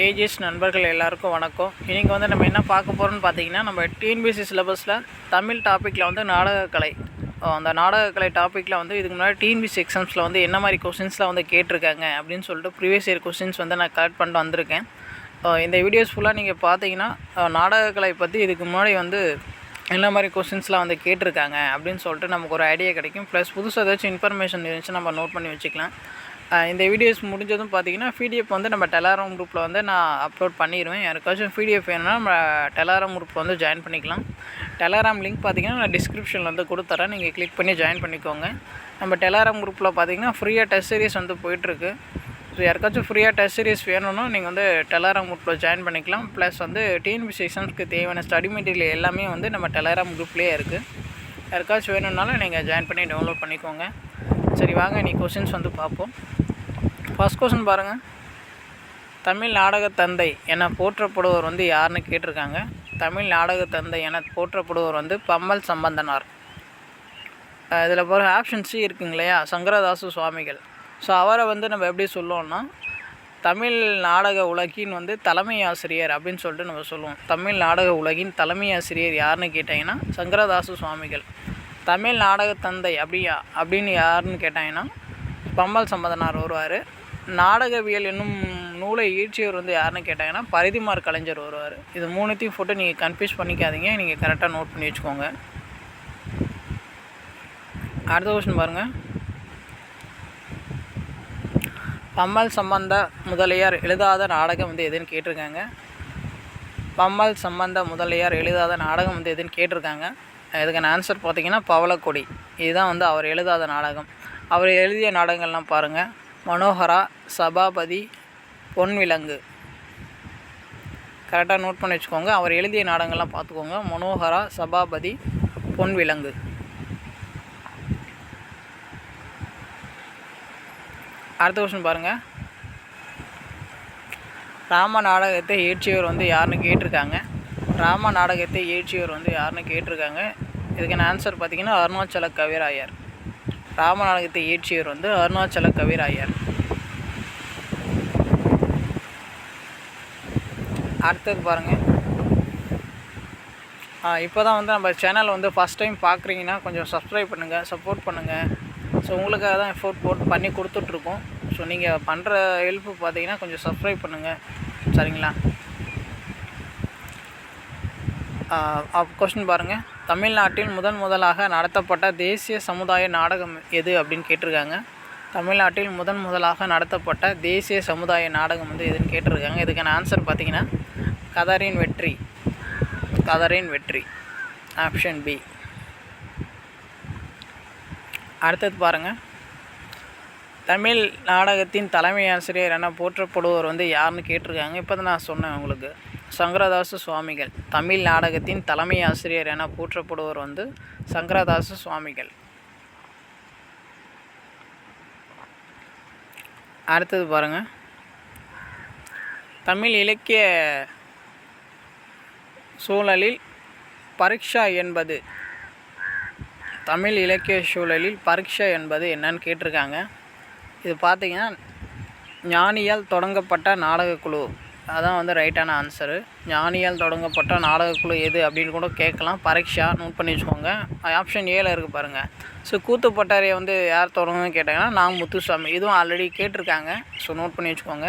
AGS நண்பர்கள் எல்லாருக்கும் வணக்கம். இன்றைக்கி வந்து நம்ம என்ன பார்க்க போகிறோம்னு பார்த்தீங்கன்னா, நம்ம டிஎன்பிஎஸ்சி சிலபஸில் தமிழ் டாப்பிக்கில் வந்து நாடகக்கலை, அந்த நாடகக்கலை டாப்பிக்கில் வந்து இதுக்கு முன்னாடி டிஎன்பிஎஸ்சி எக்ஸாம்ஸில் வந்து என்ன மாதிரி கொஸ்டின்ஸ்லாம் வந்து கேட்டிருக்காங்க அப்படின்னு சொல்லிட்டு ப்ரீவியஸ் இயர் கொஸ்டின்ஸ் வந்து நான் கலெக்ட் பண்ணிட்டு வந்திருக்கேன். இந்த வீடியோஸ் ஃபுல்லாக நீங்கள் பார்த்தீங்கன்னா நாடகக்கலை பற்றி இதுக்கு முன்னாடி வந்து என்ன மாதிரி கொஸ்டின்ஸ்லாம் வந்து கேட்டிருக்காங்க அப்படின்னு சொல்லிட்டு நமக்கு ஒரு ஐடியா கிடைக்கும். ப்ளஸ் புதுசாக ஏதாச்சும் இன்ஃபர்மேஷன் இருந்துச்சு நம்ம நோட் பண்ணி வச்சுக்கலாம். இந்த வீடியோஸ் முடிஞ்சதும் பார்த்தீங்கன்னா பிடிஎஃப் வந்து நம்ம டெலாராம் குரூப்பில் வந்து நான் அப்லோட் பண்ணிடுவேன். யாருக்காச்சும் பிடிஎஃப் வேணும்னா நம்ம டெலாராம் குரூப்பில் வந்து ஜாயின் பண்ணிக்கலாம். டெலாராம் லிங்க் பார்த்தீங்கன்னா நான் டிஸ்கிரிப்ஷனில் வந்து கொடுத்துறேன், நீங்கள் கிளிக் பண்ணி ஜாயின் பண்ணிக்கோங்க. நம்ம டெலாராம் குரூப்பில் பார்த்தீங்கன்னா ஃப்ரீயாக டெஸ்ட் சீரிஸ் வந்து போயிட்டுருக்கு. ஸோ யாருக்காச்சும் ஃப்ரீயாக டெஸ்ட் சீரிஸ் வேணும்னா நீங்கள் வந்து டெலாராம் குரூப்பில் ஜாயின் பண்ணிக்கலாம். ப்ளஸ் வந்து டிஎன்பிஎஸ்சி எக்ஸாம்ஸ்க்கு தேவையான ஸ்டடி மெட்டீரியல் எல்லாமே வந்து நம்ம டெலாராம் குரூப்லேயே இருக்குது. யாருக்காச்சும் வேணும்னாலும் நீங்கள் ஜாயின் பண்ணி டவுன்லோட் பண்ணிக்கோங்க. சரி வாங்க நீ கொஸ்டின்ஸ் வந்து பார்ப்போம். ஃபஸ்ட் கொஸ்டின் பாருங்கள். தமிழ் நாடகத்தந்தை என போற்றப்படுவர் வந்து யாருன்னு கேட்டிருக்காங்க. தமிழ் நாடகத்தந்தை என போற்றப்படுவர் வந்து பம்மல் சம்பந்தனார். இதில் பாருங்கள் ஆப்ஷன் சி இருக்குங்க இல்லையா, சங்கரதாசு சுவாமிகள். ஸோ அவரை வந்து நம்ம எப்படி சொல்லுவோம்னா தமிழ் நாடக உலகின் வந்து தலைமை ஆசிரியர் அப்படின்னு சொல்லிட்டு நம்ம சொல்லுவோம். தமிழ் நாடக உலகின் தலைமை ஆசிரியர் யாருன்னு கேட்டிங்கன்னா சங்கரதாசு சுவாமிகள். தமிழ் நாடகத்தந்தை அப்படின்னு யாருன்னு கேட்டாங்கன்னா பம்மல் சம்பந்தனார் வருவார். நாடகவியல் என்னும் நூலை இயற்றியவர் வந்து யாருன்னு கேட்டாங்கன்னா பரிதிமார் கலைஞர் வருவார். இது மூணுத்தையும் போட்டு நீங்கள் கன்ஃபியூஸ் பண்ணிக்காதீங்க, நீங்கள் கரெக்டாக நோட் பண்ணி வச்சுக்கோங்க. அடுத்த கொஸ்டின் பாருங்கள். பம்மல் சம்பந்த முதலியார் எழுதாத நாடகம் வந்து எதுன்னு கேட்டிருக்காங்க. பம்மல் சம்பந்த முதலியார் எழுதாத நாடகம் வந்து எதுன்னு கேட்டிருக்காங்க. இதுக்கான ஆன்சர் பார்த்திங்கன்னா பவளக்கொடி. இதுதான் வந்து அவர் எழுதாத நாடகம். அவர் எழுதிய நாடகங்கள்லாம் பாருங்கள். மனோகரா, சபாபதி, பொன்விலங்கு. கரெக்டாக நோட் பண்ணி வச்சுக்கோங்க. அவர் எழுதிய நாடகங்கள்லாம் பார்த்துக்கோங்க. மனோகரா, சபாபதி, பொன்விலங்கு. அடுத்த கொஸ்டின் பாருங்கள். ராம நாடகத்தை இயற்றியவர் வந்து யாருன்னு கேட்டிருக்காங்க. ராம நாடகத்தை இயற்றியவர் வந்து யாருன்னு கேட்டிருக்காங்க. இதுக்கான ஆன்சர் பார்த்திங்கன்னா அருணாச்சல கவிராயர். ராம நாடகத்தை இயற்றியவர் வந்து அருணாச்சல கவிராயர். அடுத்தது பாருங்கள். இப்போ தான் வந்து நம்ம சேனல் வந்து ஃபஸ்ட் டைம் பார்க்குறீங்கன்னா கொஞ்சம் சப்ஸ்கிரைப் பண்ணுங்கள், சப்போர்ட் பண்ணுங்கள். ஸோ உங்களுக்காக தான் எஃபோர்ட் போட்டு பண்ணி கொடுத்துட்ருக்கோம். ஸோ நீங்கள் பண்ணுற ஹெல்ப்பு பார்த்தீங்கன்னா கொஞ்சம் சப்ஸ்கிரைப் பண்ணுங்கள், சரிங்களா? கொஸ்டின் பாருங்கள். தமிழ்நாட்டில் முதலாக நடத்தப்பட்ட தேசிய சமுதாய நாடகம் எது அப்படின்னு கேட்டிருக்காங்க. தமிழ்நாட்டில் முதலாக நடத்தப்பட்ட தேசிய சமுதாய நாடகம் வந்து எதுன்னு கேட்டிருக்காங்க. இதுக்கான ஆன்சர் பார்த்திங்கன்னா கதரின் வெற்றி. கதரின் வெற்றி, ஆப்ஷன் பி. அடுத்தது பாருங்கள். தமிழ் நாடகத்தின் தலைமை ஆசிரியர் என போற்றப்படுவர் வந்து யாருன்னு கேட்டிருக்காங்க. இப்போ தான் நான் சொன்னேன் உங்களுக்கு, சங்கரதாசு சுவாமிகள். தமிழ் நாடகத்தின் தலைமை ஆசிரியர் என போற்றப்படுவர் வந்து சங்கரதாசு சுவாமிகள். அடுத்தது பாருங்கள். தமிழ் இலக்கிய சூழலில் பரீட்சா என்பது தமிழ் இலக்கிய சூழலில் பரீட்சா என்பது என்னன்னு கேட்டிருக்காங்க. இது பார்த்திங்கன்னா ஞானியால் தொடங்கப்பட்ட நாடகக்குழு. அதான் வந்து ரைட்டான ஆன்சரு. ஞானியால் தொடங்கப்பட்ட நாடகக்குழு எது அப்படின்னு கூட கேட்கலாம். பரீட்சா நோட் பண்ணி வச்சுக்கோங்க. ஆப்ஷன் ஏல இருக்குது பாருங்கள். ஸோ கூத்துப்பட்டாரியை வந்து யார் தொடங்குன்னு கேட்டாங்கன்னா நான் முத்துசாமி. இதுவும் ஆல்ரெடி கேட்டிருக்காங்க. ஸோ நோட் பண்ணி வச்சுக்கோங்க.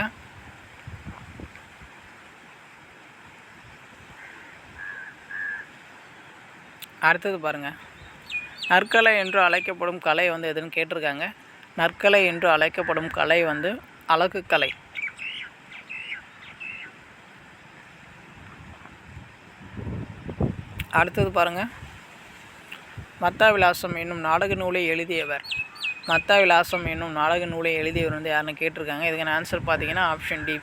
அடுத்தது பாருங்கள். நற்கலை என்று அழைக்கப்படும் கலை வந்து எதுன்னு கேட்டிருக்காங்க. நற்கலை என்று அழைக்கப்படும் கலை வந்து அழகு கலை. அடுத்தது பாருங்கள். மத்தாவிலாசம் என்னும் நாடக நூலை எழுதியவர். மத்தாவிலாசம் என்னும் நாடக நூலை எழுதியவர் வந்து யாருன்னு கேட்டிருக்காங்க. இதுக்கான ஆன்சர் பார்த்தீங்கன்னா ஆப்ஷன் டி,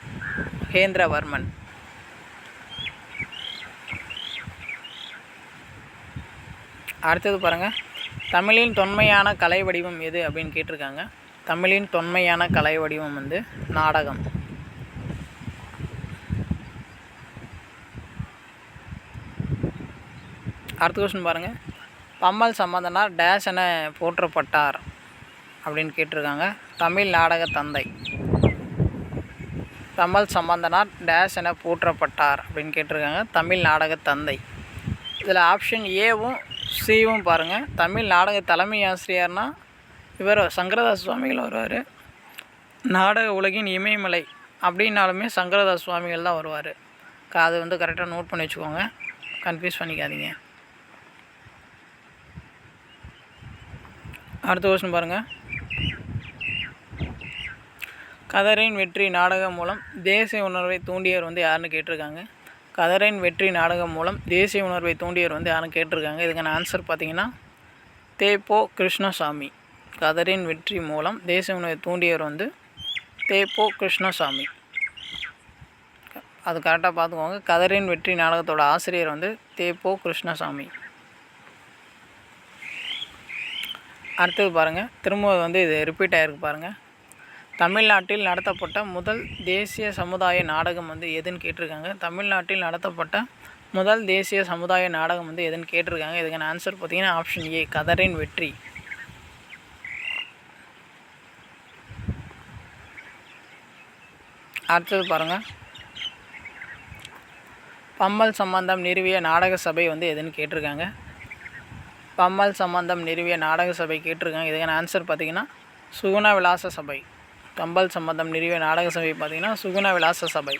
மகேந்திரவர்மன். அடுத்தது பாருங்கள். தமிழின் தொன்மையான கலை வடிவம் எது அப்படின்னு கேட்டிருக்காங்க. தமிழின் தொன்மையான கலை வடிவம் வந்து நாடகம். அடுத்த கொஸ்டின் பாருங்கள். பம்மல் சம்பந்தனார் டேஷ் என போற்றப்பட்டார் அப்படின்னு கேட்டிருக்காங்க. தமிழ் நாடக தந்தை. பம்மல் சம்பந்தனார் டேஸ் என போற்றப்பட்டார் அப்படின்னு கேட்டிருக்காங்க. தமிழ் நாடக தந்தை. இதில் ஆப்ஷன் ஏவும் சிவும் பாருங்கள். தமிழ் நாடக தலைமை ஆசிரியர்னால் இவர் சங்கரதாஸ் சுவாமிகள் வருவார். நாடக உலகின் இமயமலை அப்படின்னாலுமே சங்கரதாஸ் சுவாமிகள் தான் வருவார். அது வந்து கரெக்டாக நோட் பண்ணி வச்சுக்கோங்க, கன்ஃபியூஸ் பண்ணிக்காதீங்க. அடுத்த கொஸ்டின் பாருங்கள். கதரின் வெற்றி நாடகம் மூலம் தேசிய உணர்வை தூண்டியவர் வந்து யாருன்னு கேட்டிருக்காங்க. கதரின் வெற்றி நாடகம் மூலம் தேசிய உணர்வை தூண்டியவர் வந்து யாருன்னு கேட்டிருக்காங்க. இதுக்கான ஆன்சர் பார்த்தீங்கன்னா தேப்போ கிருஷ்ணசாமி. கதரின் வெற்றி மூலம் தேசிய உணர்வை தூண்டியவர் வந்து தேப்போ கிருஷ்ணசாமி. அது கரெக்டாக பார்த்துக்கோங்க. கதரின் வெற்றி நாடகத்தோட ஆசிரியர் வந்து தேப்போ கிருஷ்ணசாமி. அடுத்தது பாருங்கள், திரும்ப வந்து இது ரிப்பீட் ஆகிருக்கு பாருங்கள். தமிழ்நாட்டில் நடத்தப்பட்ட முதல் தேசிய சமுதாய நாடகம் வந்து எதுன்னு கேட்டிருக்காங்க. தமிழ்நாட்டில் நடத்தப்பட்ட முதல் தேசிய சமுதாய நாடகம் வந்து எதுன்னு கேட்டிருக்காங்க. இதுக்கான ஆன்சர் பார்த்தீங்கன்னா ஆப்ஷன் ஏ, கதரின் வெற்றி. அடுத்தது பாருங்கள், பம்மல் சம்பந்தம் நிறுவிய நாடக சபை வந்து எதுன்னு கேட்டிருக்காங்க. பம்மல் சம்பந்தம் நிறுவிய நாடக சபை கேட்டிருக்காங்க. இதுக்கான ஆன்சர் பார்த்திங்கன்னா சுகுண விலாச சபை. பம்மல் சம்பந்தம் நிறுவிய நாடக சபை பார்த்திங்கன்னா சுகுண விலாச சபை.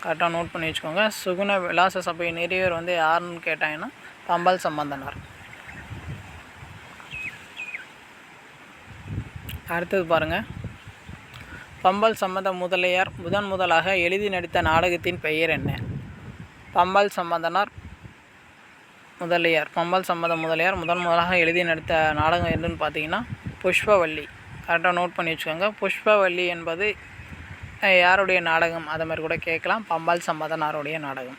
கரெக்டாக நோட் பண்ணி வச்சுக்கோங்க. சுகுண விலாச சபை நிறுவியவர் வந்து யாருன்னு கேட்டாங்கன்னா பம்மல் சம்பந்தனார். அடுத்தது பாருங்கள், பம்மல் சம்பந்த முதலியார் முதலாக எழுதி நடித்த நாடகத்தின் பெயர் என்ன? பம்மல் சம்பந்தனார் முதலியார், பம்மல் சம்பந்த முதலியார் முதலாக எழுதி நடித்த நாடகம் என்னன்னு பார்த்தீங்கன்னா புஷ்பவல்லி. கரெக்டாக நோட் பண்ணி வச்சுக்கோங்க. புஷ்பவல்லி என்பது யாருடைய நாடகம்? அதை மாதிரி கூட கேட்கலாம். பம்மல் சம்பந்தனாருடைய நாடகம்.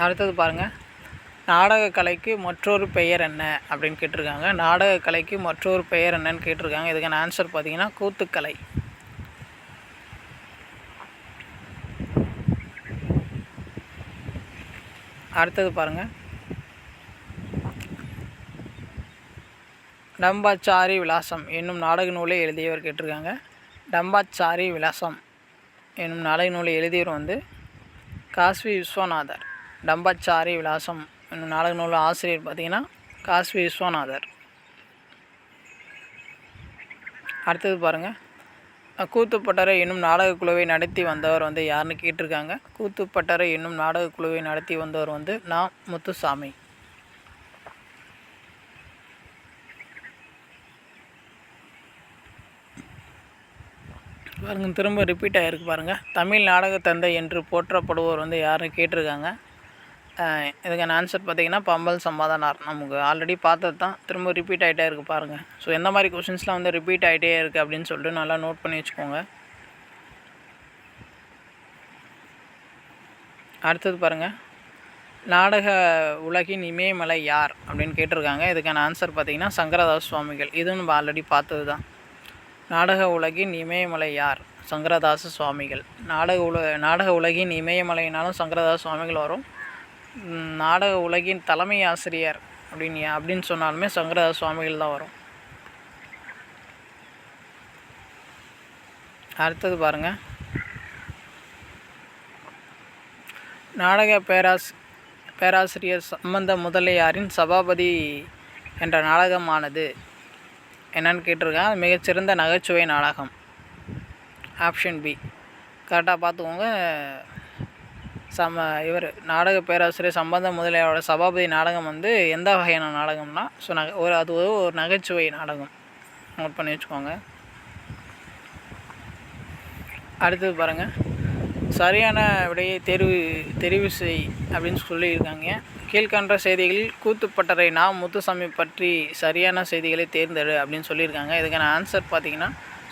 அடுத்தது பாருங்கள், நாடக கலைக்கு மற்றொரு பெயர் என்ன அப்படின்னு கேட்டிருக்காங்க. நாடக கலைக்கு மற்றொரு பெயர் என்னன்னு கேட்டிருக்காங்க. இதுக்கான ஆன்சர் பார்த்தீங்கன்னா கூத்துக்கலை. அடுத்தது பாருங்கள், டம்பாச்சாரி விலாசம் என்னும் நாடக நூலை எழுதியவர் கேட்டிருக்காங்க. டம்பாச்சாரி விலாசம் என்னும் நாடக நூலை எழுதியவர் வந்து காஸ்வி விஸ்வநாதர். டம்பாச்சாரி விலாசம் என்னும் நாடக நூல் ஆசிரியர் பார்த்திங்கன்னா காஸ்வி விஸ்வநாதர். அடுத்தது பாருங்கள், கூத்துப்பட்டறை என்னும் நாடக குழுவை நடத்தி வந்தவர் வந்து யாருன்னு கேட்டிருக்காங்க. கூத்துப்பட்டறை என்னும் நாடக குழுவை நடத்தி வந்தவர் வந்து நா. முத்துசாமி. பாருங்கள், திரும்ப ரிப்பீட் ஆகிருக்கு பாருங்கள். தமிழ் நாடக தந்தை என்று போற்றப்படுவோர் வந்து யாருன்னு கேட்டிருக்காங்க. இதுக்கான ஆன்சர் பார்த்திங்கன்னா பம்மல் சம்பந்தனார். நமக்கு ஆல்ரெடி பார்த்தது தான், திரும்ப ரிப்பீட் ஆகிட்டே இருக்குது பாருங்கள். ஸோ எந்த மாதிரி கொஷின்ஸ்லாம் வந்து ரிப்பீட் ஆகிட்டே இருக்குது அப்படின்னு சொல்லிட்டு நல்லா நோட் பண்ணி வச்சுக்கோங்க. அடுத்தது பாருங்கள், நாடக உலகின் இமயமலை யார் அப்படின்னு கேட்டிருக்காங்க. இதுக்கான ஆன்சர் பார்த்திங்கன்னா சங்கரதாஸ் சுவாமிகள். இதுவும் நம்ம ஆல்ரெடி பார்த்தது தான். நாடக உலகின் இமயமலை யார்? சங்கரதாச சுவாமிகள். நாடக உலகின் இமயமலைனாலும் சங்கரதாச சுவாமிகள் வரும். நாடக உலகின் தலைமை ஆசிரியர் அப்படின்னு சொன்னாலுமே சங்கரதாச சுவாமிகள் தான் வரும். அடுத்தது பாருங்கள், நாடக பேராசிரியர் சம்பந்த முதலியாரின் சபாபதி என்ற நாடகமானது என்னன்னு கேட்டிருக்காங்க. மிகச்சிறந்த நகைச்சுவை நாடகம். Option B. கரெக்டாக பார்த்துக்கோங்க. இவர் நாடக பேராசிரியர் சம்பந்த முதலியாரோட சபாபதி நாடகம் வந்து எந்த வகையான நாடகம்னா அது ஒரு நகைச்சுவை நாடகம். நோட் பண்ணி வச்சுக்கோங்க. அடுத்தது பாருங்கள், சரியான விடையை தெரிவு செய் அப்படின்னு சொல்லியிருக்காங்க. கீழ்கண்ட செய்திகளில் கூத்துப்பட்டறை நா. முத்துசாமி பற்றி சரியான செய்திகளை தேர்ந்தெடு அப்படின்னு சொல்லியிருக்காங்க. இதுக்கான ஆன்சர் பார்த்திங்கன்னா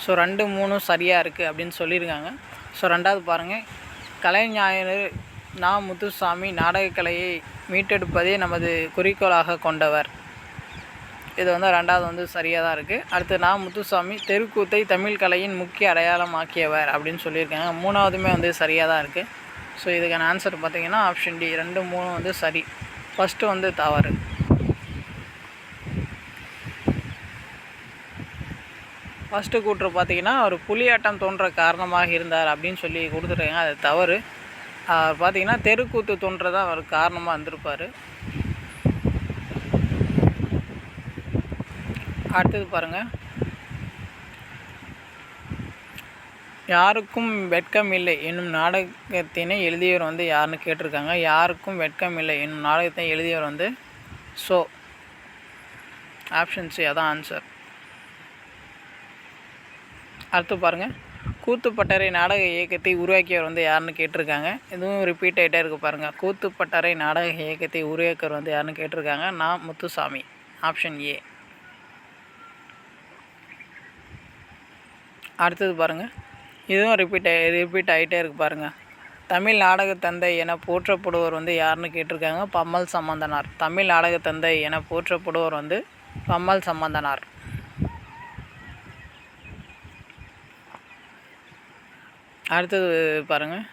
2, 3 சரியாக இருக்குது அப்படின்னு சொல்லியிருக்காங்க. ரெண்டாவது பாருங்கள், கலைஞாயிறு நா. முத்துசாமி நாடகக்கலையை மீட்டெடுப்பதே நமது குறிக்கோளாக கொண்டவர். இது வந்து ரெண்டாவது வந்து சரியாக தான் இருக்குது. அடுத்து நா. முத்துசாமி தெருக்கூத்தை தமிழ் கலையின் முக்கிய அடையாளமாக்கியவர் அப்படின்னு சொல்லியிருக்காங்க. மூணாவதுமே வந்து சரியாக தான் இருக்குது. ஸோ இதுக்கான ஆன்சர் பார்த்திங்கன்னா ஆப்ஷன் டி. 2, 3 வந்து சரி. ஃபஸ்ட்டு வந்து தவறு. ஃபஸ்ட்டு கூற்று பார்த்திங்கன்னா அவர் புலியாட்டம் தோன்ற காரணமாக இருந்தார் அப்படின்னு சொல்லி கொடுத்துருக்காங்க. அது தவறு. அவர் பார்த்திங்கன்னா தெருக்கூத்து தோன்றதான் அவர் காரணமாக இருந்திருப்பார். அடுத்தது பாருங்கள், யாருக்கும் வெட்கம் இல்லை என்னும் நாடகத்தினை எழுதியவர் வந்து யாருன்னு கேட்டிருக்காங்க. யாருக்கும் வெட்கம் இல்லை என்னும் நாடகத்தை எழுதியவர் வந்து ஸோ ஆப்ஷன் சி அதான் ஆன்சர். அடுத்து பாருங்கள், கூத்துப்பட்டறை நாடக இயக்கத்தை உருவாக்கியவர் வந்து யாருன்னு கேட்டிருக்காங்க. இதுவும் ரிப்பீட் ஆகிட்டே இருக்குது பாருங்கள். கூத்துப்பட்டறை நாடக இயக்கத்தை உருவாக்கியவர் வந்து யாருன்னு கேட்டிருக்காங்க. நான் முத்துசாமி. Option A. அடுத்தது பாருங்கள், இதுவும் ரிப்பீட் ஆகிட்டே இருக்குது பாருங்கள். தமிழ் நாடக தந்தை என போற்றப்படுவர் வந்து யாருன்னு கேட்டிருக்காங்க. பம்மல் சம்பந்தனார். தமிழ் நாடக தந்தை என போற்றப்படுவர் வந்து பம்மல் சம்பந்தனார். அடுத்தது பாருங்கள்,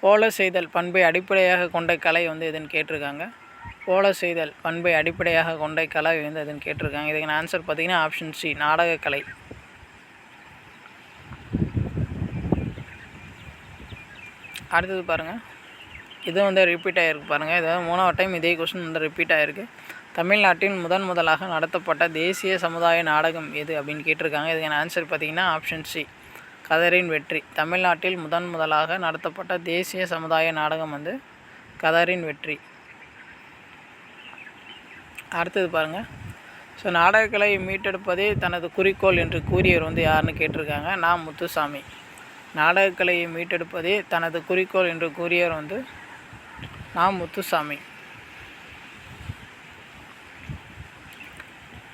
போல செய்தல் பண்பை அடிப்படையாக கொண்ட கலை வந்து எதுன்னு கேட்டிருக்காங்க. போல செய்தல் பண்பை அடிப்படையாக கொண்ட கலை வந்து எதுன்னு கேட்டிருக்காங்க. இதுக்கு ஆன்சர் பார்த்திங்கன்னா ஆப்ஷன் சி நாடகக்கலை. அடுத்தது பாருங்கள், இதுவும் வந்து ரிப்பீட் ஆகிருக்கு பாருங்கள். இதாவது 3வது டைம் இதே கொஸ்டின் வந்து ரிப்பீட் ஆகிருக்கு. தமிழ்நாட்டின் முதலாக நடத்தப்பட்ட தேசிய சமுதாய நாடகம் எது அப்படின்னு கேட்டிருக்காங்க. இதுக்கான ஆன்சர் பார்த்திங்கன்னா ஆப்ஷன் சி கதரின் வெற்றி. தமிழ்நாட்டில் முதலாக நடத்தப்பட்ட தேசிய சமுதாய நாடகம் வந்து கதரின் வெற்றி. அடுத்தது பாருங்கள், ஸோ நாடகக்கலை மீட்டெடுப்பதே தனது குறிக்கோள் என்று கூறியவர் வந்து யாருன்னு கேட்டிருக்காங்க. நான் முத்துசாமி. நாடகக்கலையை மீட்டெடுப்பதே தனது குறிக்கோள் என்று கூறியவர் வந்து நான் முத்துசாமி.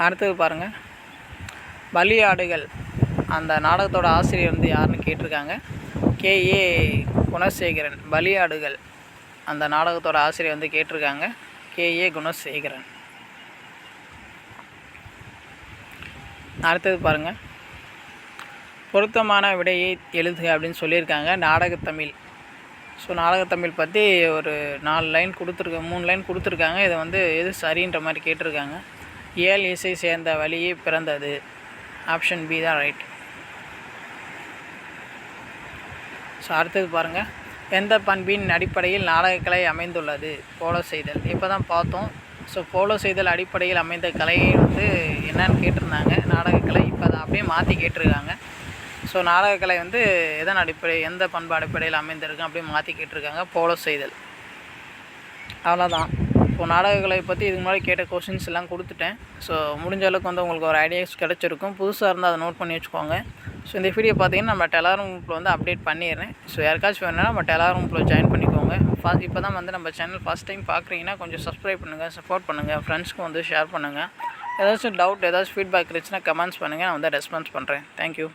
அடுத்தது பாருங்கள், பலியாடுகள் அந்த நாடகத்தோட ஆசிரியர் வந்து யாருன்னு கேட்டிருக்காங்க. கே.ஏ. குணசேகரன். பலியாடுகள் அந்த நாடகத்தோட ஆசிரியர் வந்து கேட்டிருக்காங்க. கே.ஏ. குணசேகரன். அடுத்தது பாருங்கள், பொருத்தமான விடையை எழுதுக அப்படின்னு சொல்லியிருக்காங்க. நாடகத்தமிழ். ஸோ நாடகத்தமிழ் பற்றி ஒரு 4 லைன் கொடுத்துருக்காங்க, 3 லைன் கொடுத்துருக்காங்க. இதை வந்து எது சரின்ற மாதிரி கேட்டிருக்காங்க. இயல் இசை சேர்ந்த வழியே பிறந்தது. ஆப்ஷன் பி தான் ரைட். ஸோ அடுத்தது பாருங்கள், எந்த பண்பின் அடிப்படையில் நாடகக்கலை அமைந்துள்ளது. போல செய்தல் இப்போ தான் பார்த்தோம். ஸோ போல செய்தல் அடிப்படையில் அமைந்த கலையை வந்து என்னன்னு கேட்டிருந்தாங்க நாடகக்கலை. இப்போ அதை அப்படியே மாற்றி கேட்டிருக்காங்க. ஸோ நாடகக்கலை வந்து எதன் அடிப்படை எந்த பண்பு அடிப்படையில் அமைந்திருக்கு அப்படியே மாற்றி கேட்டிருக்காங்க. போல செய்தல். அவ்வளோதான். இப்போது நாடகக்கலை பற்றி இதுக்கு முன்னாடி கேட்ட கொஷின்ஸ் எல்லாம் கொடுத்துட்டேன். ஸோ முடிஞ்ச அளவுக்கு வந்து உங்களுக்கு ஒரு ஐடியாஸ் கிடச்சிருக்கும். புதுசாக இருந்தால் அதை நோட் பண்ணி வச்சுக்கோங்க. ஸோ இந்த வீடியோ பார்த்தீங்கன்னா நம்ம டெலகிராம் குரூப்பில் வந்து அப்டேட் பண்ணிடுறேன். ஸோ யாருக்காச்சும் வேணும்னா நம்ம டெலகிராம் குரூப்பில் ஜாயின் பண்ணிக்கோங்க. இப்போ தான் வந்து நம்ம சேனல் ஃபஸ்ட் டைம் பார்க்குறீங்கன்னா கொஞ்சம் சப்ஸ்கிரைப் பண்ணுங்கள், சப்போர்ட் பண்ணுங்கள், ஃப்ரெண்ட்ஸ்க்கும் வந்து ஷேர் பண்ணுங்கள். ஏதாச்சும் டவுட் ஏதாச்சும் ஃபீட்பேக் இருந்துச்சுன்னா கமெண்ட்ஸ் பண்ணுங்கள், நான் வந்து ரெஸ்பான்ஸ் பண்ணுறேன். தேங்க்யூ.